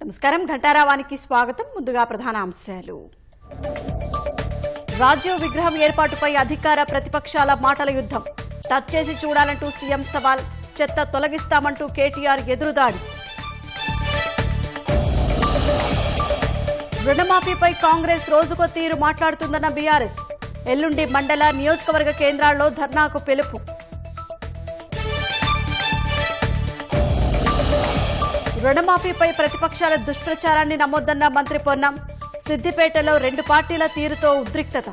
నమస్కారం. ఘంటారావానికి స్వాగతం. ముందుగా ప్రధాన అంశాలు. రాజీవ్ విగ్రహం ఏర్పాటుపై అధికార ప్రతిపక్షాల మాటల యుద్ధం. టచ్ చేసి చూడాలంటూ సీఎం సవాల్. చెత్త తొలగిస్తామంటూ కేటీఆర్ ఎదురుదాడి. రుణమాఫీపై కాంగ్రెస్ రోజుకో తీరు మాట్లాడుతుందన్న బీఆర్ఎస్. ఎల్లుండి మండల నియోజకవర్గ కేంద్రాల్లో ధర్నాకు పిలుపు. రుణమాఫీపై ప్రతిపక్షాల దుష్ప్రచారాన్ని నమ్మొద్దన్న మంత్రి పొన్నం. సిద్దిపేటలో 2 పార్టీల తీరుతో ఉద్రిక్తత.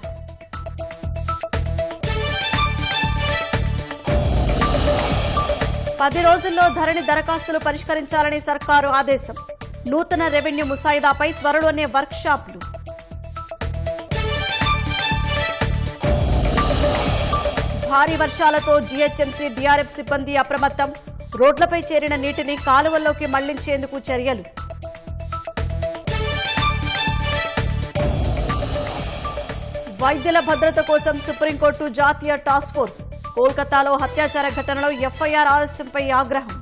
పది రోజుల్లో ధరణి దరఖాస్తులు పరిష్కరించాలని సర్కారు ఆదేశం. నూతన రెవెన్యూ ముసాయిదాపై త్వరలోనే వర్క్షాపులు. భారీ వర్షాలతో జీహెచ్ఎంసీ డీఆర్ఎఫ్ సిబ్బంది అప్రమత్తం. రోడ్లపై చేరిన నీటిని కాలువల్లోకి మళ్లించేందుకు చర్యలు. వైద్యుల భద్రత కోసం సుప్రీంకోర్టు జాతీయ టాస్క్ ఫోర్స్. కోల్కతాలో అత్యాచార ఘటనలో ఎఫ్ఐఆర్ ఆలస్యంపై ఆగ్రహం.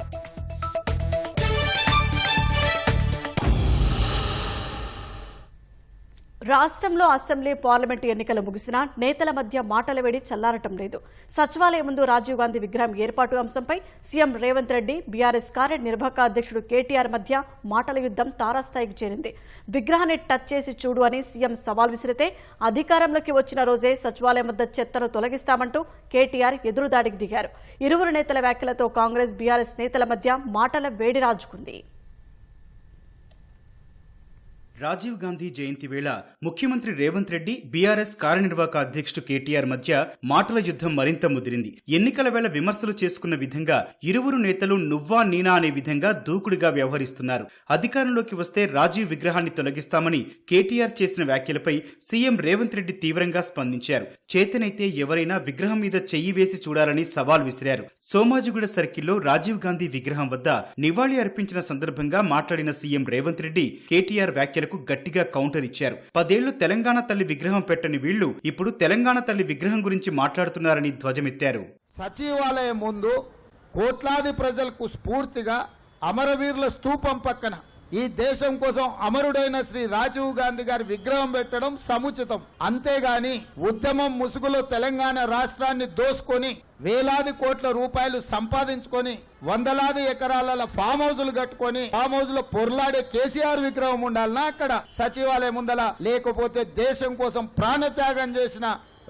రాష్ట్రంలో అసెంబ్లీ పార్లమెంటు ఎన్నికలు ముగిసినా నేతల మధ్య మాటల వేడి చల్లారటం లేదు. సచివాలయం ముందు రాజీవ్ గాంధీ విగ్రహం ఏర్పాటు అంశంపై సీఎం రేవంత్ రెడ్డి, బీఆర్ఎస్ కార్యనిర్వాహక అధ్యక్షుడు కేటీఆర్ మధ్య మాటల యుద్ధం తారాస్థాయికి చేరింది. విగ్రహాన్ని టచ్ చేసి చూడు అని సీఎం సవాల్ విసిరితే అధికారంలోకి వచ్చిన రోజే సచివాలయం వద్ద చెత్తను తొలగిస్తామంటూ కేటీఆర్ ఎదురుదాడికి దిగారు. ఇరువురు నేతల వ్యాఖ్యలతో కాంగ్రెస్, బీఆర్ఎస్ నేతల మధ్య మాటల వేడి రాజుకుంది. రాజీవ్ గాంధీ జయంతి వేళ ముఖ్యమంత్రి రేవంత్ రెడ్డి, బీఆర్ఎస్ కార్యనిర్వాహక అధ్యక్షుడు కేటీఆర్ మధ్య మాటల యుద్ధం మరింత ముదిరింది. ఎన్నికల వేళ విమర్శలు చేసుకున్న విధంగా ఇరువురు నేతలు నువ్వా నీనా అనే విధంగా దూకుడుగా వ్యవహరిస్తున్నారు. అధికారంలోకి వస్తే రాజీవ్ విగ్రహాన్ని తొలగిస్తామని కేటీఆర్ చేసిన వ్యాఖ్యలపై సీఎం రేవంత్ రెడ్డి తీవ్రంగా స్పందించారు. చేతనైతే ఎవరైనా విగ్రహం మీద చెయ్యి వేసి చూడాలని సవాల్ విసిరారు. సోమాజిగూడ సర్కిల్లో రాజీవ్ గాంధీ విగ్రహం వద్ద నివాళి అర్పించిన సందర్భంగా మాట్లాడిన సీఎం రేవంత్ రెడ్డి కేటీఆర్ వ్యాఖ్యలు గట్టిగా కౌంటర్ ఇచ్చారు. 10 ఏళ్లు తెలంగాణ తల్లి విగ్రహం పెట్టని వీళ్లు ఇప్పుడు తెలంగాణ తల్లి విగ్రహం గురించి మాట్లాడుతున్నారని ధ్వజమెత్తారు. సచివాలయం ముందు కోట్లాది ప్రజలకు స్ఫూర్తిగా అమరవీరుల స్తూపం పక్కన ఈ దేశం కోసం అమరుడైన శ్రీ రాజీవ్ గాంధీ గారి విగ్రహం పెట్టడం సముచితం. అంతేగాని ఉద్యమం ముసుగులో తెలంగాణ రాష్ట్రాన్ని దోసుకొని వేలాది కోట్ల రూపాయలు సంపాదించుకొని వందలాది ఎకరాల ఫామ్ హౌజులు కట్టుకొని ఫామ్ హౌజ్ లో పొర్లాడే కేసీఆర్ విగ్రహం ఉండాలన్నా అక్కడ సచివాలయం ఉండాలా, లేకపోతే దేశం కోసం ప్రాణత్యాగం చేసిన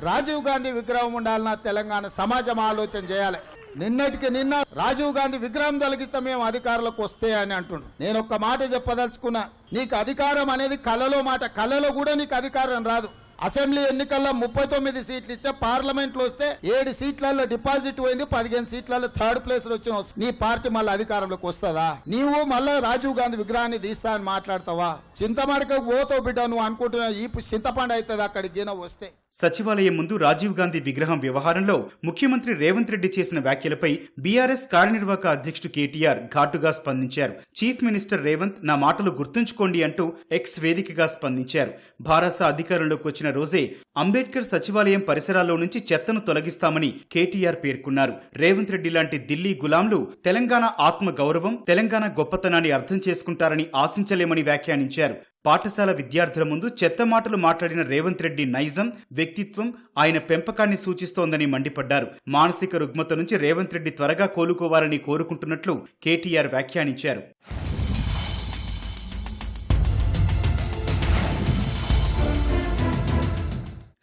రాజీవ్ గాంధీ విగ్రహం ఉండాలన్నా తెలంగాణ సమాజం ఆలోచన చేయాలి. నిన్నటికి నిన్న రాజీవ్ గాంధీ విగ్రహం తొలగిస్తే మేము అధికారులకు వస్తే అని అంటుండు. నేను ఒక్క మాట చెప్పదలుచుకున్నా, నీకు అధికారం అనేది కళలో మాట, కళలో కూడా నీకు అధికారం రాదు. అసెంబ్లీ ఎన్నికల్లో 39 సీట్లు ఇస్తే పార్లమెంట్ లో వస్తే 7 సీట్లలో డిపాజిట్ పోయింది, 15 సీట్లలో 3rd ప్లేస్ లో వచ్చిన నీ పార్టీ మళ్ళీ అధికారంలోకి వస్తుందా? నీవు మళ్ళీ రాజీవ్ గాంధీ విగ్రహాన్ని తీస్తా అని మాట్లాడతావా? చింతమడక పోతావు బిడ్డ, నువ్వు అనుకుంటున్నావు ఈ చింతపండు అవుతుంది అక్కడికి వస్తే. సచివాలయం ముందు రాజీవ్ గాంధీ విగ్రహం వ్యవహారంలో ముఖ్యమంత్రి రేవంత్ రెడ్డి చేసిన వ్యాఖ్యలపై బీఆర్ఎస్ కార్యనిర్వాహక అధ్యక్షుడు కేటీఆర్ ఘాటుగా స్పందించారు. చీఫ్ మినిస్టర్ రేవంత్ నా మాటలు గుర్తుంచుకోండి అంటూ ఎక్స్ వేదికగా స్పందించారు. భారస అధికారంలోకి వచ్చిన రోజే అంబేద్కర్ సచివాలయం పరిసరాల్లో నుంచి చెత్తను తొలగిస్తామని కేటీఆర్ పేర్కొన్నారు. రేవంత్ రెడ్డి లాంటి ఢిల్లీ గులాంలు తెలంగాణ ఆత్మ గౌరవం, తెలంగాణ గొప్పతనాన్ని అర్థం చేసుకుంటారని ఆశించలేమని వ్యాఖ్యానించారు. పాఠశాల విద్యార్థుల ముందు చెత్త మాటలు మాట్లాడిన రేవంత్ రెడ్డి నైజం, వ్యక్తిత్వం ఆయన పెంపకాన్ని సూచిస్తోందని మండిపడ్డారు. మానసిక రుగ్మత నుంచి రేవంత్ రెడ్డి త్వరగా కోలుకోవాలని కోరుకుంటున్నట్లు కేటీఆర్ వ్యాఖ్యానించారు.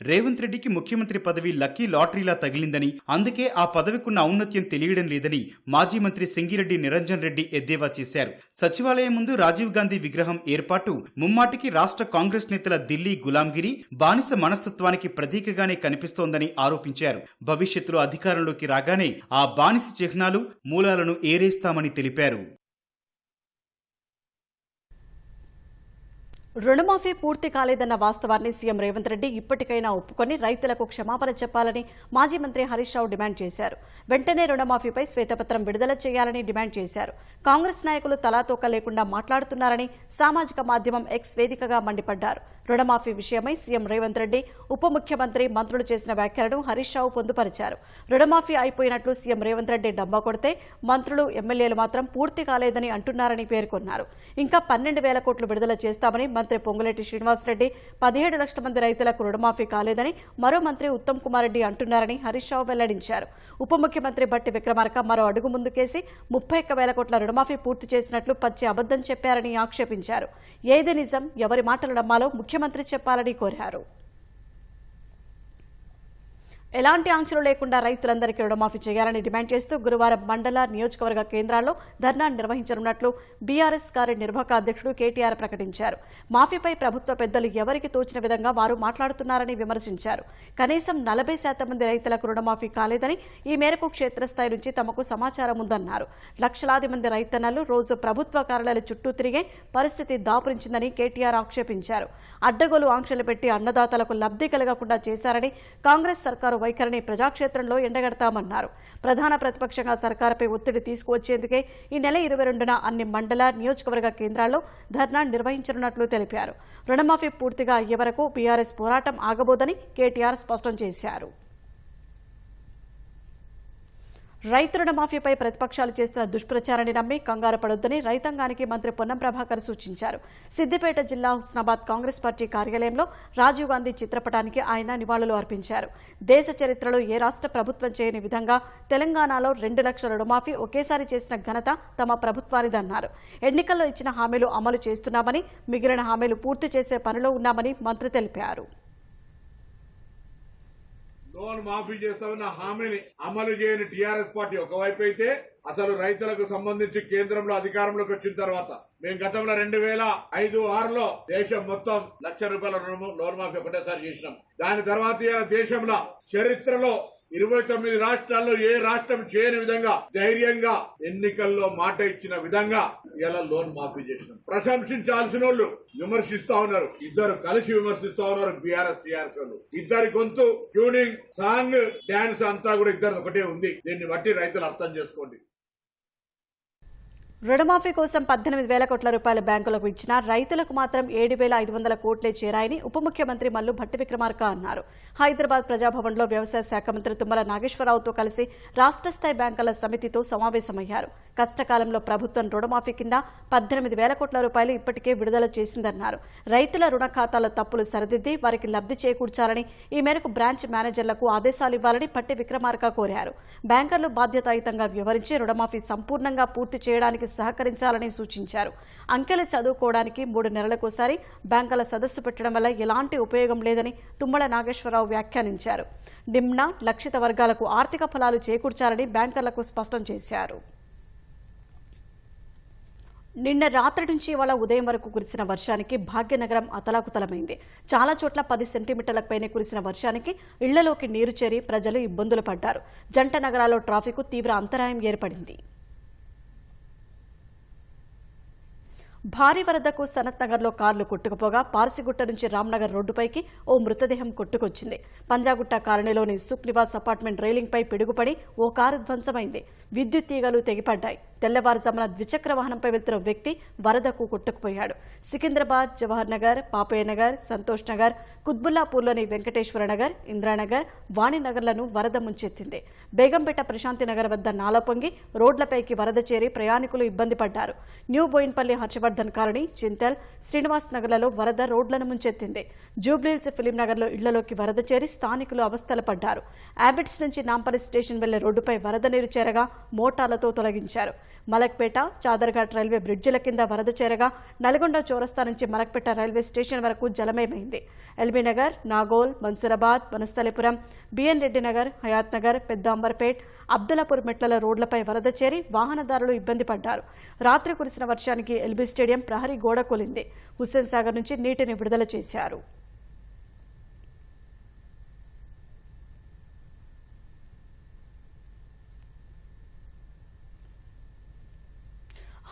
రేవంత్ రెడ్డికి ముఖ్యమంత్రి పదవి లక్కీ లాటరీలా తగిలిందని, అందుకే ఆ పదవికున్న ఔన్నత్యం తెలియడం లేదని మాజీ మంత్రి సింగిరెడ్డి నిరంజన్ రెడ్డి ఎద్దేవా చేశారు. సచివాలయం ముందు రాజీవ్ గాంధీ విగ్రహం ఏర్పాటు ముమ్మాటికి రాష్ట్ర కాంగ్రెస్ నేతల ఢిల్లీ గులాంగిరి, బానిస మనస్తత్వానికి ప్రతీకగానే కనిపిస్తోందని ఆరోపించారు. భవిష్యత్తులో అధికారంలోకి రాగానే ఆ బానిస చిహ్నాలు, మూలాలను ఏరేస్తామని తెలిపారు. రుణమాఫీ పూర్తి కాలేదన్న వాస్తవాన్ని సీఎం రేవంత్ రెడ్డి ఇప్పటికైనా ఒప్పుకొని రైతులకు క్షమాపణ చెప్పాలని మాజీ మంత్రి హరీష్ రావు డిమాండ్ చేశారు. వెంటనే రుణమాఫీపై శ్వేతపత్రం విడుదల చేయాలని డిమాండ్ చేశారు. కాంగ్రెస్ నాయకులు తలాతోక లేకుండా మాట్లాడుతున్నారని సామాజిక మాధ్యమం ఎక్స్ వేదికగా మండిపడ్డారు. రుణమాఫీ విషయమై సీఎం రేవంత్ రెడ్డి ఉప ముఖ్యమంత్రి మంత్రులు చేసిన వ్యాఖ్యలను హరీష్ రావు పొందుపరిచారు. రుణమాఫీ అయిపోయినట్లు సీఎం రేవంత్ రెడ్డి డబ్బా కొడితే మంత్రులు ఎమ్మెల్యేలు మాత్రం పూర్తి కాలేదని అంటున్నారని పేర్కొన్నారు. ఇంకా 12,000 కోట్లు విడుదల చేస్తామని మంత్రి పొంగులేటి శ్రీనివాసరెడ్డి 17 లక్షల మంది రైతులకు రుణమాఫీ కాలేదని మరో మంత్రి ఉత్తమ్ కుమార్ రెడ్డి అంటున్నారని హరీష్ రావు వెల్లడించారు. ఉప ముఖ్యమంత్రి బట్టి విక్రమార్క మరో అడుగు ముందుకేసి 31,000 కోట్ల రుణమాఫీ పూర్తి చేసినట్లు పచ్చి అబద్దం చెప్పారని ఆక్షేపించారు. ఏది నిజం, ఎవరి మాటలు నమ్మాలో ముఖ్యమంత్రి చెప్పాలని కోరారు. ఎలాంటి ఆంక్షలు లేకుండా రైతులందరికీ రుణమాఫీ చేయాలని డిమాండ్ చేస్తూ గురువారం మండల నియోజకవర్గ కేంద్రాల్లో ధర్నా నిర్వహించనున్నట్లు బీఆర్ఎస్ కార్యనిర్వాహక అధ్యక్షుడు కేటీఆర్ ప్రకటించారు. మాఫీపై ప్రభుత్వ పెద్దలు ఎవరికి తోచిన విధంగా వారు మాట్లాడుతున్నారని విమర్శించారు. కనీసం 40% మంది రైతులకు రుణమాఫీ కాలేదని, ఈ మేరకు క్షేత్రస్థాయి నుంచి తమకు సమాచారం ఉందన్నారు. లక్షలాది మంది రైతన్నలు రోజు ప్రభుత్వ కార్యాలయాల చుట్టూ తిరిగే పరిస్థితి దాపురించిందని కేటీఆర్ ఆక్షేపించారు. అడ్డగోలు ఆంక్షలు పెట్టి అన్నదాతలకు లబ్ధి కలగకుండా చేశారని, కాంగ్రెస్ సర్కారు వైఖరిని ప్రజాక్షేత్రంలో ఎండగడతామన్నారు. ప్రధాన ప్రతిపక్షంగా సర్కారుపై ఒత్తిడి తీసుకువచ్చేందుకే ఈ నెల 22న అన్ని మండల నియోజకవర్గ కేంద్రాల్లో ధర్నా నిర్వహించనున్నట్లు తెలిపారు. రుణమాఫీ పూర్తిగా అయ్యే వరకు బీఆర్ఎస్ పోరాటం ఆగబోదని కేటీఆర్ స్పష్టం చేశారు. రైతు రుణమాఫీపై ప్రతిపక్షాలు చేస్తున్న దుష్ప్రచారాన్ని నమ్మి కంగారు పడొద్దని రైతాంగానికి మంత్రి పొన్నం ప్రభాకర్ సూచించారు. సిద్దిపేట జిల్లా హుస్నాబాద్ కాంగ్రెస్ పార్టీ కార్యాలయంలో రాజీవ్ గాంధీ చిత్రపటానికి ఆయన నివాళులు అర్పించారు. దేశ చరిత్రలో ఏ రాష్ట్ర ప్రభుత్వం చేయని విధంగా తెలంగాణలో 2 లక్షల రుణమాఫీ ఒకేసారి చేసిన ఘనత తమ ప్రభుత్వానిదన్నారు. ఎన్నికల్లో ఇచ్చిన హామీలు అమలు చేస్తున్నామని, మిగిలిన హామీలు పూర్తి చేసే పనిలో ఉన్నామని మంత్రి తెలిపారు. లోన్ మాఫీ చేస్తామన్న హామీని అమలు చేయని టీఆర్ఎస్ పార్టీ ఒకవైపు అయితే, అసలు రైతులకు సంబంధించి కేంద్రంలో అధికారంలోకి వచ్చిన తర్వాత మేము గతంలో 2005-6లో దేశం మొత్తం ₹1,00,000 లోన్ మాఫీ ఒకటేసారి చేసినాం. దాని తర్వాత దేశంలో చరిత్రలో 29 రాష్ట్రాల్లో ఏ రాష్ట్రం చేయని విధంగా ధైర్యంగా ఎన్నికల్లో మాట ఇచ్చిన విధంగా ఇలా లోన్ మాఫీ చేసినాం. ప్రశంసించాల్సిన వాళ్ళు విమర్శిస్తా ఉన్నారు. ఇద్దరు కలిసి విమర్శిస్తా ఉన్నారు. బీఆర్ఎస్ టీఆర్ఎస్ వాళ్ళు ఇద్దరి గొంతు, ట్యూనింగ్, సాంగ్, డాన్స్ అంతా కూడా ఇద్దరు ఒకటే ఉంది. దీన్ని బట్టి రైతులు అర్థం చేసుకోండి. రుణమాఫీ కోసం 18,000 కోట్ల రూపాయల బ్యాంకులకు ఇచ్చినా రైతులకు మాత్రం 7,500 కోట్లే చేరాయని ఉప ముఖ్యమంత్రి మల్లు భట్టి విక్రమార్క అన్నారు. హైదరాబాద్ ప్రజాభవన్లో వ్యవసాయ శాఖ మంత్రి తుమ్మల నాగేశ్వరరావుతో కలిసి రాష్ట్ర స్థాయి బ్యాంకుల సమితితో సమావేశమయ్యారు. కష్టకాలంలో ప్రభుత్వం రుణమాఫీ కింద 18,000 కోట్ల రూపాయలు ఇప్పటికే విడుదల చేసిందన్నారు. రైతుల రుణ ఖాతాల తప్పులు సరిదిద్ది వారికి లబ్ధి చేకూర్చాలని, ఈ మేరకు బ్రాంచ్ మేనేజర్లకు ఆదేశాలు ఇవ్వాలని భట్టి విక్రమార్క కోరారు. బ్యాంకర్లు బాధ్యతాయుతంగా వ్యవహరించి రుణమాఫీ సంపూర్ణంగా పూర్తి చేయడానికి సహకరించాలని సూచించారు. అంకెలు చదువుకోవడానికి 3 నెలలకోసారి బ్యాంకుల సదస్సు పెట్టడం వల్ల ఎలాంటి ఉపయోగం లేదని తుమ్మల నాగేశ్వరరావు వ్యాఖ్యానించారు. నిమ్న, లక్షిత వర్గాలకు ఆర్థిక ఫలాలు చేకూర్చాలని బ్యాంకర్లకు స్పష్టం చేశారు. నిన్న రాత్రి నుంచి ఇవాళ ఉదయం వరకు కురిసిన వర్షానికి భాగ్యనగరం అతలాకుతలమైంది. చాలా చోట్ల 10 సెంటీమీటర్లకు పైనే కురిసిన వర్షానికి ఇళ్లలోకి నీరు చేరి ప్రజలు ఇబ్బందులు పడ్డారు. జంట నగరాల్లో ట్రాఫిక్ తీవ్ర అంతరాయం ఏర్పడింది. భారీ వరదకు సనత్ నగర్లో కార్లు కొట్టుకుపోగా పార్సిగుట్ట నుంచి రామ్నగర్ రోడ్డుపైకి ఓ మృతదేహం కొట్టుకొచ్చింది. పంజాగుట్ట కాలనీలోని సుఖ్ నివాస్ అపార్ట్మెంట్ రైలింగ్పై పిడుగుపడి ఓ కారు ధ్వంసమైంది. విద్యుత్ తీగలు తెగిపడ్డాయి. తెల్లవారుజామున ద్విచక్ర వాహనంపై వెళ్తున్న వ్యక్తి వరదకు కొట్టుకుపోయాడు. సికింద్రాబాద్, జవహర్ నగర్, పాపయ్య నగర్, సంతోష్ నగర్, కుత్బుల్లాపూర్లోని వెంకటేశ్వర నగర్, ఇంద్రానగర్, వాణినగర్లను వరద ముంచెత్తింది. బేగంపేట ప్రశాంతి నగర్ వద్ద నాల పొంగి రోడ్లపైకి వరద చేరి ప్రయాణికులు ఇబ్బంది పడ్డారు. న్యూ బోయిన్పల్లి, హర్షవర్ధన్ కాలనీ, చింతల్, శ్రీనివాస్ నగర్లలో వరద రోడ్లను ముంచెత్తింది. జూబ్లీహిల్స్, ఫిలిం నగర్లో ఇళ్లలోకి వరద చేరి స్థానికులు అవస్థలు పడ్డారు. యాబిట్స్ నుంచి నాంపల్లి స్టేషన్ వెళ్లే రోడ్డుపై వరద నీరు చేరగా మోటార్లతో తొలగించారు. మలక్పేట, చాదర్ఘాట్ రైల్వే బ్రిడ్జిల కింద వరద చేరగా నల్గొండ చౌరస్తా నుంచి మలక్పేట రైల్వే స్టేషన్ వరకు జలమయమైంది. ఎల్బీనగర్, నాగోల్, మన్సూరాబాద్, వనస్థలిపురం, బిఎన్ రెడ్డి నగర్, హయాత్ నగర్, పెద్ద అంబర్పేట్, అబ్దుల్లాపూర్ మెట్ల రోడ్లపై వరద చేరి వాహనదారులు ఇబ్బంది పడ్డారు. రాత్రి కురిసిన వర్షానికి ఎల్బీ స్టేడియం ప్రహరీ గోడ కూలింది. హుస్సేన్ సాగర్ నుంచి నీటిని విడుదల చేశారు.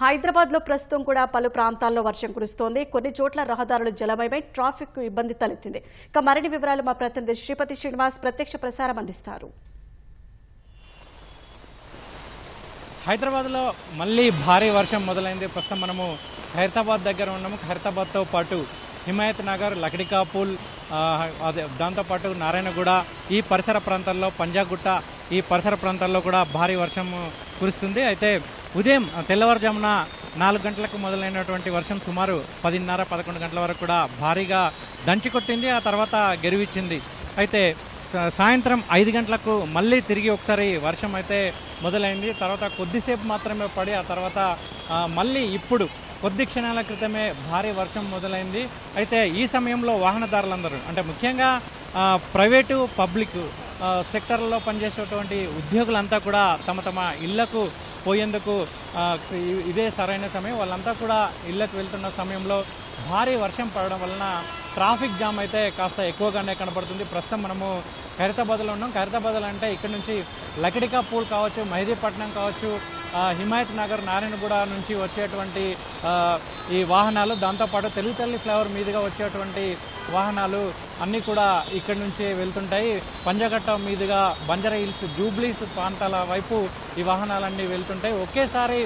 హైదరాబాద్లో ప్రస్తుతం కూడా పలు ప్రాంతాల్లో వర్షం కురుస్తోంది. కొన్ని చోట్ల రహదారులు జలమయమై ట్రాఫిక్ ఇబ్బంది తలెత్తింది. ఇక మరిన్ని వివరాలు మా ప్రతినిధి శ్రీపతి శ్రీనివాస్ ప్రత్యక్ష ప్రసారం అందిస్తారు. హైదరాబాద్లో మళ్ళీ భారీ వర్షం మొదలైంది. ప్రస్తుతం మనము ఖైరతాబాద్ దగ్గర ఉన్నాము. ఖైరతాబాద్తో పాటు హిమాయత్ నగర్, లకడికాపూల్, దాంతోపాటు నారాయణగూడ, ఈ పరిసర ప్రాంతాల్లో పంజాగుట్ట, ఈ పరిసర ప్రాంతాల్లో కూడా భారీ వర్షం కురుస్తుంది. అయితే ఉదయం తెల్లవారుజామున 4 గంటలకు మొదలైనటువంటి వర్షం సుమారు 10:30-11 గంటల వరకు కూడా భారీగా దంచికొట్టింది. ఆ తర్వాత గెరువిచ్చింది. అయితే సాయంత్రం 5 గంటలకు మళ్ళీ తిరిగి ఒకసారి వర్షం అయితే మొదలైంది. తర్వాత కొద్దిసేపు మాత్రమే పడి ఆ తర్వాత మళ్ళీ ఇప్పుడు కొద్ది క్షణాల క్రితమే భారీ వర్షం మొదలైంది. అయితే ఈ సమయంలో వాహనదారులందరూ అంటే ముఖ్యంగా ప్రైవేటు పబ్లిక్ సెక్టర్లో పనిచేసేటువంటి ఉద్యోగులంతా కూడా తమ తమ ఇళ్లకు పోయేందుకు ఇదే సరైన సమయం. వాళ్ళంతా కూడా ఇళ్లకు వెళ్తున్న సమయంలో భారీ వర్షం పడడం వలన ట్రాఫిక్ జామ్ అయితే కాస్త ఎక్కువగానే కనబడుతుంది. ప్రస్తుతం మనము ఖైరతాబాద్లో ఉన్నాం. ఖైరతాబాద్ అంటే ఇక్కడ నుంచి లకడికాపూల్ కావచ్చు, మెహదీపట్నం కావచ్చు, హిమాయత్ నగర్, నారాయణగూడ నుంచి వచ్చేటువంటి ఈ వాహనాలు, దాంతోపాటు తెలుగుతల్లి ఫ్లైఓవర్ మీదుగా వచ్చేటువంటి వాహనాలు అన్నీ కూడా ఇక్కడి నుంచి వెళ్తుంటాయి. పంజాగట్ట మీదుగా బంజారా హిల్స్, జూబ్లీస్ ప్రాంతాల వైపు ఈ వాహనాలన్నీ వెళ్తుంటాయి. ఒకేసారి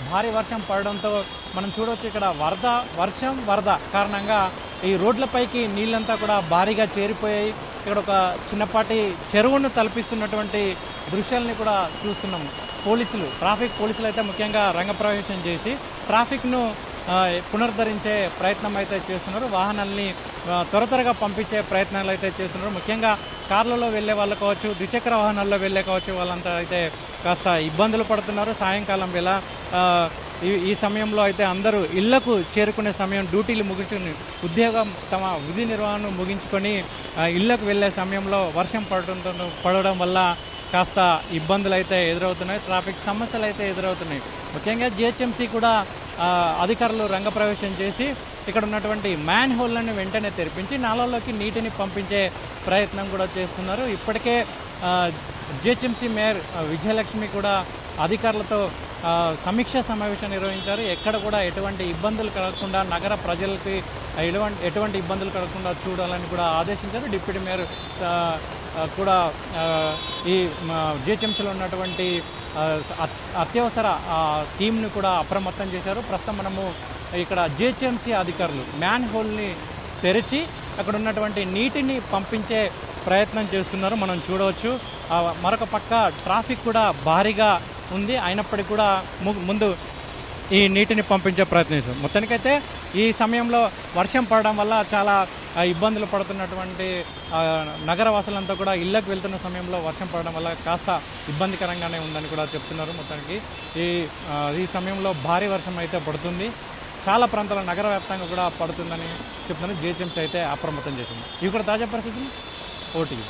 భారీ వర్షం పడడంతో మనం చూడవచ్చు ఇక్కడ వరద కారణంగా ఈ రోడ్లపైకి నీళ్ళంతా కూడా భారీగా చేరిపోయాయి. ఇక్కడ ఒక చిన్నపాటి చెరువును తలపిస్తున్నటువంటి దృశ్యాలని కూడా చూస్తున్నాము. ట్రాఫిక్ పోలీసులు అయితే ముఖ్యంగా రంగప్రవేశం చేసి ట్రాఫిక్ను పునరుద్ధరించే ప్రయత్నం అయితే చేస్తున్నారు. వాహనాల్ని త్వరగా పంపించే ప్రయత్నాలు అయితే చేస్తున్నారు. ముఖ్యంగా కార్లలో వెళ్ళే వాళ్ళు కావచ్చు, ద్విచక్ర వాహనాల్లో వెళ్ళే కావచ్చు, వాళ్ళంతా అయితే కాస్త ఇబ్బందులు పడుతున్నారు. సాయంకాలం వేళ ఈ సమయంలో అయితే అందరూ ఇళ్లకు చేరుకునే సమయం, డ్యూటీలు ముగించుకుని ఉద్యోగం తమ విధి నిర్వహణను ముగించుకొని ఇళ్లకు వెళ్ళే సమయంలో వర్షం పడడం వల్ల కాస్త ఇబ్బందులు అయితే ఎదురవుతున్నాయి. ట్రాఫిక్ సమస్యలు అయితే ఎదురవుతున్నాయి. ముఖ్యంగా జిహెచ్ఎంసీ కూడా అధికారులు రంగప్రవేశం చేసి ఇక్కడ ఉన్నటువంటి మ్యాన్ హోల్లను వెంటనే తెరిపించి నాలాల్లోకి నీటిని పంపించే ప్రయత్నం కూడా చేస్తున్నారు. ఇప్పటికే జిహెచ్ఎంసీ మేయర్ విజయలక్ష్మి కూడా అధికారులతో సమీక్ష సమావేశం నిర్వహించారు. ఎక్కడ కూడా ఎటువంటి ఇబ్బందులు కలగకుండా, నగర ప్రజలకి ఎటువంటి ఇబ్బందులు కలగకుండా చూడాలని కూడా ఆదేశించారు. డిప్యూటీ మేయర్ కూడా ఈ జిహెచ్ఎంసీలో ఉన్నటువంటి అత్యవసర టీంను కూడా అప్రమత్తం చేశారు. ప్రస్తుతం మనము ఇక్కడ జిహెచ్ఎంసీ అధికారులు మ్యాన్ హోల్ని తెరిచి అక్కడ ఉన్నటువంటి నీటిని పంపించే ప్రయత్నం చేస్తున్నారు. మనం చూడవచ్చు. మరొక పక్క ట్రాఫిక్ కూడా భారీగా ఉంది. అయినప్పటికీ కూడా ముందు ఈ నీటిని పంపించే ప్రయత్నిస్తాం. మొత్తానికైతే ఈ సమయంలో వర్షం పడడం వల్ల చాలా ఇబ్బందులు పడుతున్నటువంటి నగరవాసులంతా కూడా ఇళ్లకు వెళ్తున్న సమయంలో వర్షం పడడం వల్ల కాస్త ఇబ్బందికరంగానే ఉందని కూడా చెప్తున్నారు. మొత్తానికి ఈ సమయంలో భారీ వర్షం అయితే పడుతుంది. చాలా ప్రాంతాల నగర వ్యాప్తంగా కూడా పడుతుందని చెప్తున్నారు. జిహెచ్ఎంసీ అయితే అప్రమత్తం చేసింది. ఇవి కూడా తాజా పరిస్థితులు. ఓటీవీ.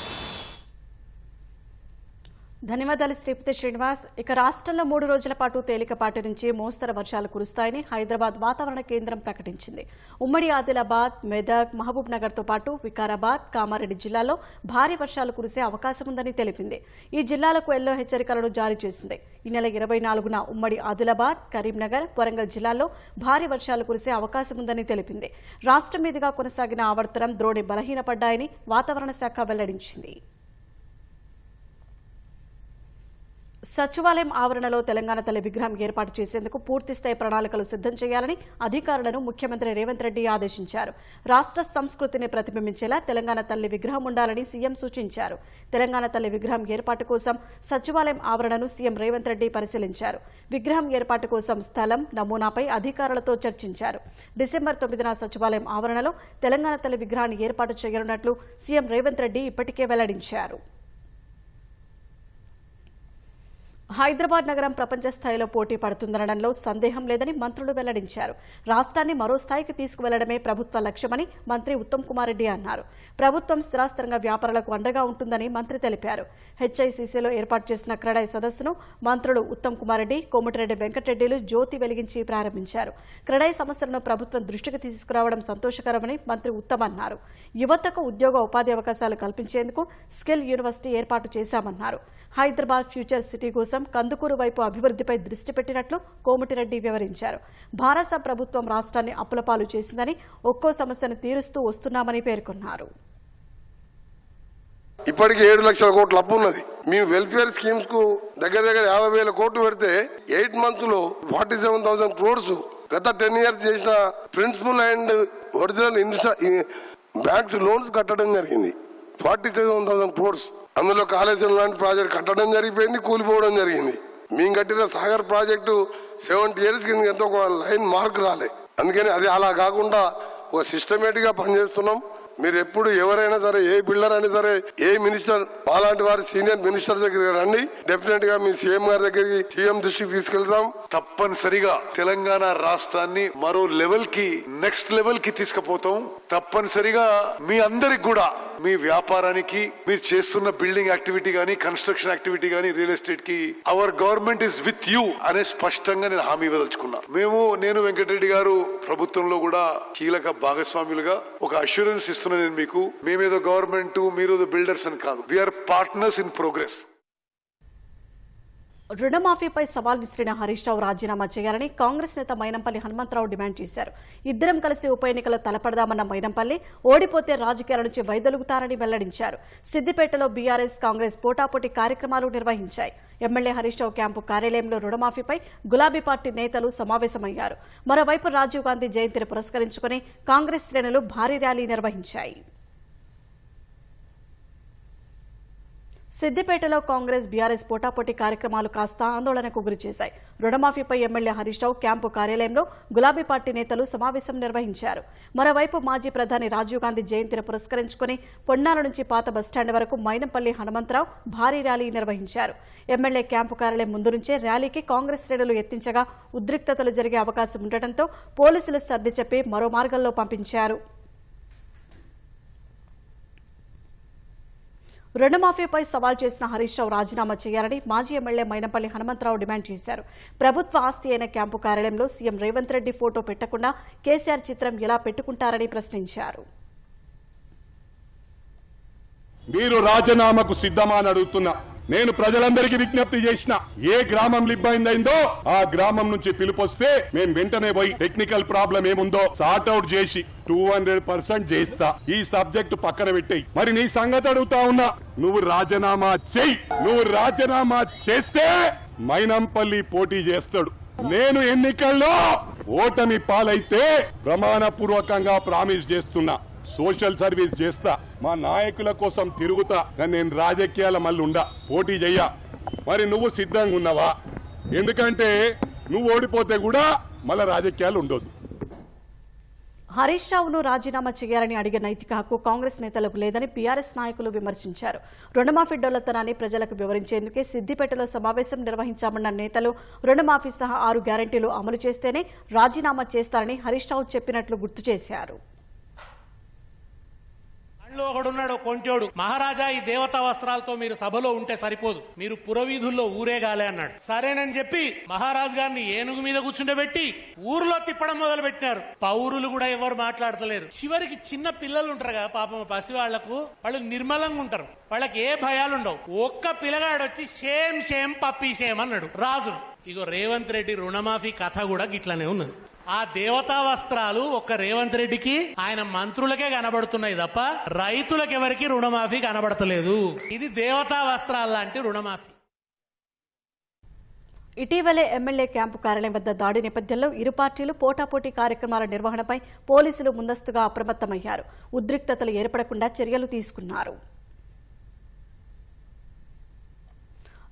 ధన్యవాదాలు శ్రీపతి శ్రీనివాస్. ఇక రాష్ట్రంలో 3 రోజుల పాటు తేలికపాటి నుంచి మోస్తరు వర్షాలు కురుస్తాయని హైదరాబాద్ వాతావరణ కేంద్రం ప్రకటించింది. ఉమ్మడి ఆదిలాబాద్, మెదక్, మహబూబ్ నగర్తో పాటు వికారాబాద్, కామారెడ్డి జిల్లాలో భారీ వర్షాలు కురిసే అవకాశం ఉందని తెలిపింది. ఈ జిల్లాలకు ఎల్లో హెచ్చరికలను జారీ చేసింది. ఈ నెల 24న ఉమ్మడి ఆదిలాబాద్, కరీంనగర్, వరంగల్ జిల్లాల్లో భారీ వర్షాలు కురిసే అవకాశం ఉందని తెలిపింది. రాష్ట్రం మీదుగా కొనసాగిన ఆవర్తనం ద్రోణి బలహీనపడ్డాయని వాతావరణ శాఖ వెల్లడించింది. సచివాలయం ఆవరణలో తెలంగాణ తల్లి విగ్రహం ఏర్పాటు చేసేందుకు పూర్తిస్థాయి ప్రణాళికలు సిద్ధం చేయాలని అధికారులను ముఖ్యమంత్రి రేవంత్ రెడ్డి ఆదేశించారు. రాష్ట్ర సంస్కృతిని ప్రతిబింబించేలా తెలంగాణ తల్లి విగ్రహం ఉండాలని సీఎం సూచించారు. తెలంగాణ తల్లి విగ్రహం ఏర్పాటు కోసం సచివాలయం ఆవరణను సీఎం రేవంత్ రెడ్డి పరిశీలించారు. విగ్రహం ఏర్పాటు కోసం స్థలం, నమూనాపై అధికారులతో చర్చించారు. డిసెంబర్ 9న సచివాలయం ఆవరణలో తెలంగాణ తల్లి విగ్రహాన్ని ఏర్పాటు చేయనున్నట్లు సీఎం రేవంత్ రెడ్డి ఇప్పటికే వెల్లడించారు. హైదరాబాద్ నగరం ప్రపంచ స్థాయిలో పోటీ పడుతుందనడంలో సందేహం లేదని మంత్రులు వెల్లడించారు. రాష్ట్రాన్ని మరో స్థాయికి తీసుకువెళ్లడమే ప్రభుత్వ లక్ష్యమని మంత్రి ఉత్తమ్ కుమార్ రెడ్డి అన్నారు. ప్రభుత్వం స్థిరాస్తిరంగ వ్యాపారులకు అండగా ఉంటుందని మంత్రి తెలిపారు. హెచ్ఐసిసిలో ఏర్పాటు చేసిన క్రెడాయ్ సదస్సును మంత్రులు ఉత్తమ్ కుమార్ రెడ్డి, కోమటిరెడ్డి వెంకటరెడ్డిలు జ్యోతి వెలిగించి ప్రారంభించారు. క్రెడాయ్ సమస్యలను ప్రభుత్వం దృష్టికి తీసుకురావడం సంతోషకరమని మంత్రి ఉత్తమ్ అన్నారు. యువతకు ఉద్యోగ ఉపాధి అవకాశాలు కల్పించేందుకు స్కిల్ యూనివర్సిటీ ఏర్పాటు చేశామన్నారు. హైదరాబాద్ ఫ్యూచర్ సిటీ కోసం కోసం కందుకూరు వైపు అభివృద్ధిపై దృష్టి పెట్టినట్లు కోమటిరెడ్డి వివరించారు. భారత ప్రభుత్వం రాష్ట్రాన్ని అప్పులపాలు చేసిందని, ఒక్కో సమస్యను తీరుస్తూ వస్తున్నామని పేర్కొన్నారు. ఇప్పటికి 7 లక్షల కోట్ల అప్పు ఉన్నది. మేము వెల్ఫేర్ స్కీమ్స్ కు దగ్గర 50,000 కోట్లు పెడితే 8 months లో 47,000 crores గత 10 years చేసిన principal and original banks loans కట్టడం జరిగింది. 47,000 crores. అందులో కాళేశ్వరం లాంటి ప్రాజెక్ట్ కట్టడం జరిగిపోయింది, కూలిపోవడం జరిగింది. మేము కట్టిన సాగర్ ప్రాజెక్టు 70 years కింద ఒక లైన్ మార్క్ రాలే. అందుకని అది అలా కాకుండా ఒక సిస్టమేటిక్ గా పనిచేస్తున్నాం. మీరు ఎప్పుడు ఎవరైనా సరే, ఏ బిల్డర్ అయినా సరే, ఏ మినిస్టర్, అలాంటి వారి సీనియర్ మినిస్టర్ దగ్గరికి రండి. డెఫినెట్ గా మీ సీఎం గారి దగ్గరికి, సీఎం దృష్టికి తీసుకెళ్తాం. తప్పనిసరిగా తెలంగాణ రాష్ట్రాన్ని మరో లెవెల్ కి, నెక్స్ట్ లెవెల్ కి తీసుకుపోతాం. తప్పనిసరిగా మీ అందరికి కూడా, మీ వ్యాపారానికి, మీరు చేస్తున్న బిల్డింగ్ యాక్టివిటీ గానీ, కన్స్ట్రక్షన్ యాక్టివిటీ గానీ, రియల్ ఎస్టేట్ కి our government is with you అనే స్పష్టంగా నేను హామీ ఇవ్వదలుచుకున్నా. నేను వెంకటరెడ్డి గారు ప్రభుత్వంలో కూడా కీలక భాగస్వాములుగా ఒక అష్యూరెన్స్ ఇస్తున్నా. నేను మీకు, మేమేదో గవర్నమెంట్, మీరు బిల్డర్స్ అని కాదు, వీఆర్ పార్ట్నర్స్ ఇన్ ప్రోగ్రెస్. రుణమాఫీపై సవాల్ విసిరిన హరీష్ రావు రాజీనామా చేయాలని కాంగ్రెస్ నేత మైనంపల్లి హనుమంతరావు డిమాండ్ చేశారు. ఇద్దరం కలిసి ఉప ఎన్నికలో తలపడదామన్న మైనంపల్లి ఓడిపోతే రాజకీయాల నుంచి వైదొలుగుతారని వెల్లడించారు. సిద్దిపేటలో బీఆర్ఎస్, కాంగ్రెస్ పోటాపోటీ కార్యక్రమాలు నిర్వహించాయి. ఎమ్మెల్యే హరీష్ రావు క్యాంపు కార్యాలయంలో రుణమాఫీపై గులాబీ పార్టీ నేతలు సమావేశమయ్యారు. మరోవైపు రాజీవ్ గాంధీ జయంతిని పురస్కరించుకుని కాంగ్రెస్ శ్రేణులు భారీ ర్యాలీ నిర్వహించాయి. సిద్దిపేటలో కాంగ్రెస్, బీఆర్ఎస్ పోటాపోటీ కార్యక్రమాలు కాస్త ఆందోళనకు గురిచేశాయి. రుణమాఫీపై ఎమ్మెల్యే హరీష్ రావు క్యాంపు కార్యాలయంలో గులాబీ పార్టీ నేతలు సమావేశం నిర్వహించారు. మరోవైపు మాజీ ప్రధాని రాజీవ్ గాంధీ జయంతిని పురస్కరించుకుని పొన్నాల నుంచి పాత బస్టాండ్ వరకు మైనంపల్లి హనుమంతరావు భారీ ర్యాలీ నిర్వహించారు. ఎమ్మెల్యే క్యాంపు కార్యాలయం ముందు నుంచే ర్యాలీకి కాంగ్రెస్ శ్రేణులు ఎత్తించగా ఉద్రిక్తతలు జరిగే అవకాశం ఉండటంతో పోలీసులు సర్ది చెప్పి మరో మార్గంలో పంపించారు. రుణమాఫీపై సవాల్ చేసిన హరీష్ రావు రాజీనామా చేయాలని మాజీ ఎమ్మెల్యే మైనంపల్లి హనుమంతరావు డిమాండ్ చేశారు. ప్రభుత్వ ఆస్తి అయిన క్యాంపు కార్యాలయంలో సీఎం రేవంత్ రెడ్డి ఫోటో పెట్టకుండా కేసీఆర్ చిత్రం ఎలా పెట్టుకుంటారని ప్రశ్నించారు. మీరు రాజీనామాకు సిద్ధమా అని అడుగుతున్నా. నేను ప్రజలందరికీ విజ్ఞప్తి చేసిన, ఏ గ్రామంలో ఇబ్బంది అయిందో ఆ గ్రామం నుంచి పిలుపొస్తే మేము వెంటనే పోయి టెక్నికల్ ప్రాబ్లం ఏముందో సార్ట్అవుట్ చేసి 200% చేస్తా. ఈ సబ్జెక్టు పక్కన పెట్టేయి. మరి నీ సంగతి అడుగుతా ఉన్నా, నువ్వు రాజీనామా చెయ్యి. నువ్వు రాజీనామా చేస్తే మైనంపల్లి పోటీ చేస్తాడు. నేను ఎన్నికల్లో ఓటమి పాలైతే ప్రమాణపూర్వకంగా ప్రామిస్ చేస్తున్నా, సోషల్ సర్వీస్ చేస్తా, మా నాయకుల కోసం తిరుగుతా, నేను రాజకీయాల మళ్ళీ ఉండా, పోటీ చెయ్యా. మరి నువ్వు సిద్ధంగా ఉన్నావా? ఎందుకంటే నువ్వు ఓడిపోతే కూడా మళ్ళా రాజకీయాలు ఉండొద్దు. హరీష్ రావును రాజీనామా చేయాలని అడిగే నైతిక హక్కు కాంగ్రెస్ నేతలకు లేదని బీఆర్ఎస్ నాయకులు విమర్శించారు. రుణమాఫీ డొల్లతనాన్ని ప్రజలకు వివరించేందుకే సిద్దిపేటలో సమావేశం నిర్వహించామన్న నేతలు రుణమాఫీ సహా 6 గ్యారంటీలు అమలు చేస్తేనే రాజీనామా చేస్తారని హరీష్ రావు చెప్పినట్లు గుర్తు చేశారు. ఒకడున్నాడు కొంటోడు, మహారాజా ఈ దేవతా వస్త్రాలతో మీరు సభలో ఉంటే సరిపోదు, మీరు పురవీధుల్లో ఊరేగాలే అన్నాడు. సరేనని చెప్పి మహారాజు గారిని ఏనుగు మీద కూర్చుండబెట్టి ఊర్లో తిప్పడం మొదలు పెట్టినారు. పౌరులు కూడా ఎవరు మాట్లాడతలేరు. చివరికి చిన్న పిల్లలు ఉంటారు కదా పాపం, పసివాళ్లకు, వాళ్ళు నిర్మలంగా ఉంటారు, వాళ్ళకి ఏ భయాలుండవు. ఒక్క పిల్లగాడు వచ్చి షేమ్ షేమ్ పప్పీ షేమ్ అన్నాడు రాజు. ఇగో రేవంత్ రెడ్డి రుణమాఫీ కథ కూడా గిట్లనే ఉన్నది. ఆ దేవతా వస్త్రాలు ఒక్క రేవంత్ రెడ్డికి, ఆయన మంత్రులకే కనబడుతున్నాయి తప్ప రైతులకు ఎవరికి రుణమాఫీ కనబడతలేదు. ఇది దేవతా వస్త్రాలు లాంటి రుణమాఫీ. ఇటీవలే ఎమ్మెల్యే క్యాంపు కార్యాలయం వద్ద దాడి నేపథ్యంలో ఇరు పార్టీలు పోటాపోటీ కార్యక్రమాల నిర్వహణపై పోలీసులు ముందస్తుగా అప్రమత్తమయ్యారు. ఉద్రిక్తతలు ఏర్పడకుండా చర్యలు తీసుకున్నారు.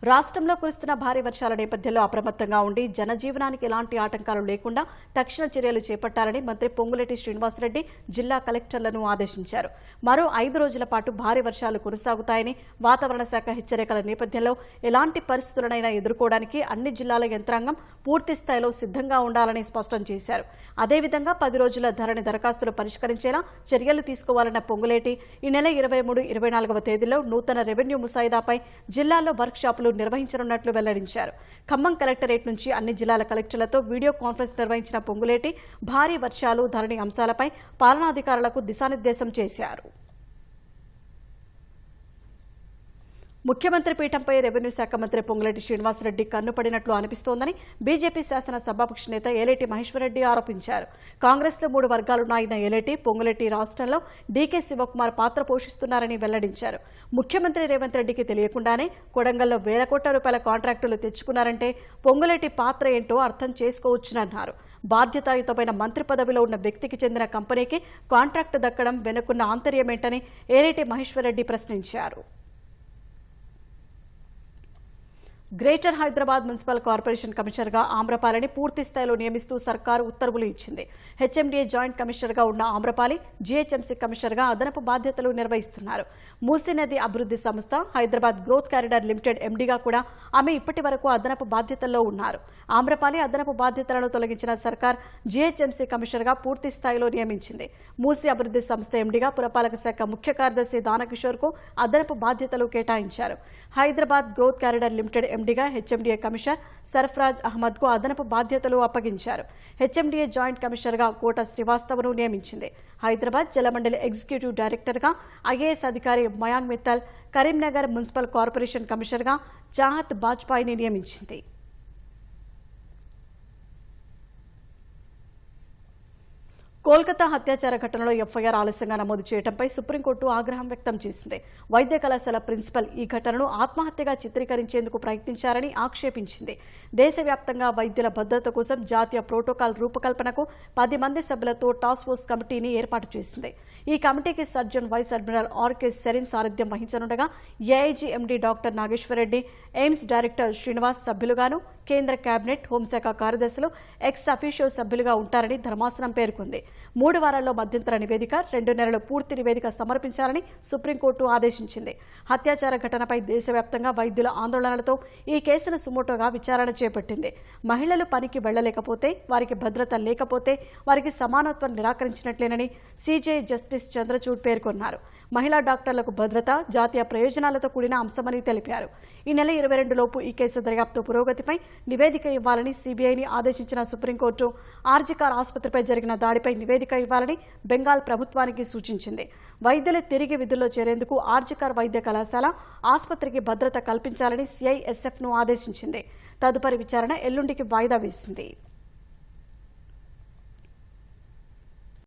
రాష్ట్రంలో కురుస్తున్న భారీ వర్షాల నేపథ్యంలో అప్రమత్తంగా ఉండి జనజీవనానికి ఎలాంటి ఆటంకాలు లేకుండా తక్షణ చర్యలు చేపట్టాలని మంత్రి పొంగులేటి శ్రీనివాసరెడ్డి జిల్లా కలెక్టర్లను ఆదేశించారు. మరో 5 రోజుల పాటు భారీ వర్షాలు కొనసాగుతాయని, వాతావరణ శాఖ హెచ్చరికల నేపథ్యంలో ఎలాంటి పరిస్థితులనైనా ఎదుర్కోవడానికి అన్ని జిల్లాల యంత్రాంగం పూర్తి స్థాయిలో సిద్ధంగా ఉండాలని స్పష్టం చేశారు. అదేవిధంగా 10 రోజుల ధరణి దరఖాస్తులు పరిష్కరించేలా చర్యలు తీసుకోవాలన్న పొంగులేటి ఈ నెల 23, 24వ తేదీల్లో నూతన రెవెన్యూ ముసాయిదాపై జిల్లాల్లో వర్క్షాపులు నిర్వహించనున్నట్లు వెల్లడించారు. ఖమ్మం కలెక్టరేట్ నుంచి అన్ని జిల్లాల కలెక్టర్లతో వీడియో కాన్ఫరెన్స్ నిర్వహించిన పొంగులేటి భారీ వర్షాలు, ధరణి అంశాలపై పాలనాధికారులకు దిశానిర్దేశం చేశారు. ముఖ్యమంత్రి పీఠంపై రెవెన్యూ శాఖ మంత్రి పొంగులేటి శ్రీనివాసరెడ్డి కన్నుపడినట్లు అనిపిస్తోందని బీజేపీ శాసన సభాపక్ష నేత ఏలేటి మహేశ్వరరెడ్డి ఆరోపించారు. కాంగ్రెస్లో 3 వర్గాలున్నాయన్న ఏలేటి పొంగులేటి రాష్ట్రంలో డీకే శివకుమార్ పాత్ర పోషిస్తున్నారని వెల్లడించారు. ముఖ్యమంత్రి రేవంత్ రెడ్డికి తెలియకుండానే కొడంగల్లో వేల కోట్ల రూపాయల కాంట్రాక్టులు తెచ్చుకున్నారంటే పొంగులేటి పాత్ర ఏంటో అర్థం చేసుకోవచ్చునన్నారు. బాధ్యతాయుతమైన మంత్రి పదవిలో ఉన్న వ్యక్తికి చెందిన కంపెనీకి కాంట్రాక్టు దక్కడం వెనుకున్న ఆంతర్యమేంటని ఏలేటి మహేశ్వరరెడ్డి ప్రశ్నించారు. గ్రేటర్ హైదరాబాద్ మున్సిపల్ కార్పొరేషన్ కమిషనర్గా ఆమ్రపాలిని పూర్తి స్థాయిలో నియమిస్తూ సర్కారు ఉత్తర్వులు ఇచ్చింది. హెచ్ఎండీఏ జాయింట్ కమిషనర్గా ఉన్న ఆమ్రపాలి జీహెచ్ఎంసీ కమిషనర్గా అదనపు బాధ్యతలు నిర్వహిస్తున్నారు. మూసీ నది అభివృద్ధి సంస్థ హైదరాబాద్ గ్రోత్ కారిడార్ లిమిటెడ్ ఎండీగా కూడా ఆమె ఇప్పటి వరకు అదనపు బాధ్యతల్లో ఉన్నారు. ఆమ్రపాలి అదనపు బాధ్యతలను తొలగించిన సర్కార్ జీహెచ్ఎంసీ కమిషనర్గా పూర్తి స్థాయిలో నియమించింది. మూసీ అభివృద్ధి సంస్థ ఎండీగా పురపాలక శాఖ ముఖ్య కార్యదర్శి దానకిషోర్కు అదనపు బాధ్యతలు కేటాయించారు. హైదరాబాద్ గ్రోత్ కారిడార్ లిమిటెడ్ ఎండీగా హెచ్ఎండీఏ కమిషనర్ సర్ఫరాజ్ అహ్మద్కు అదనపు బాధ్యతలు అప్పగించారు. హెచ్ఎండీఏ జాయింట్ కమిషనర్గా కోట శ్రీవాస్తవను నియమించింది. హైదరాబాద్ జలమండలి ఎగ్జిక్యూటివ్ డైరెక్టర్గా ఐఏఎస్ అధికారి మయాంక్ మిత్తల్, కరీంనగర్ మున్సిపల్ కార్పొరేషన్ కమిషనర్గా చాహత్ బాజ్పాయిని నియమించింది. కోల్కతా హత్యాచార ఘటనలో ఎఫ్ఐఆర్ ఆలస్యంగా నమోదు చేయడంపై సుప్రీంకోర్టు ఆగ్రహం వ్యక్తం చేసింది. వైద్య కళాశాల ప్రిన్సిపల్ ఈ ఘటనను ఆత్మహత్యగా చిత్రీకరించేందుకు ప్రయత్నించారని ఆక్షేపించింది. దేశవ్యాప్తంగా వైద్యుల భద్రత కోసం జాతీయ ప్రోటోకాల్ రూపకల్పనకు 10 మంది సభ్యులతో టాస్క్ ఫోర్స్ కమిటీని ఏర్పాటు చేసింది. ఈ కమిటీకి surgeon vice admiral RK Sarin సారథ్యం వహించనుండగా AIG MD doctor Nageshwar Reddy, AIIMS director Srinivas సభ్యులుగాను, కేంద్ర కేబినెట్, హోంశాఖ కార్యదర్శులు ఎక్స్ అఫీషియో సభ్యులుగా ఉంటారని ధర్మాసనం పేర్కొంది. 3 వారాల్లో మధ్యంతర నివేదిక, 2 నెలల పూర్తి నివేదిక సమర్పించాలని సుప్రీంకోర్టు ఆదేశించింది. హత్యాచార ఘటనపై దేశవ్యాప్తంగా వైద్యుల ఆందోళనలతో ఈ కేసును సుమోటోగా విచారణ చేపట్టింది. మహిళలు పనికి వెళ్లలేకపోతే, వారికి భద్రత లేకపోతే వారికి సమానత్వం నిరాకరించినట్లేనని సీజే జస్టిస్ చంద్రచూడ్ పేర్కొన్నారు. మహిళా డాక్టర్లకు భద్రత జాతీయ ప్రయోజనాలతో కూడిన అంశమని తెలిపారు. ఈ నెల 22 లోపు ఈ కేసు దర్యాప్తు పురోగతిపై నివేదిక ఇవ్వాలని సీబీఐని ఆదేశించిన సుప్రీంకోర్టు ఆర్జికార్ ఆసుపత్రిపై జరిగిన దాడిపై నివేదిక ఇవ్వాలని బెంగాల్ ప్రభుత్వానికి సూచించింది. వైద్యులు తిరిగి విధుల్లో చేరేందుకు ఆర్జికార్ వైద్య కళాశాల ఆసుపత్రికి భద్రత కల్పించాలని సిఐఎస్ఎఫ్ను ఆదేశించింది. తదుపరి విచారణ ఎల్లుండికి వాయిదా వేసింది.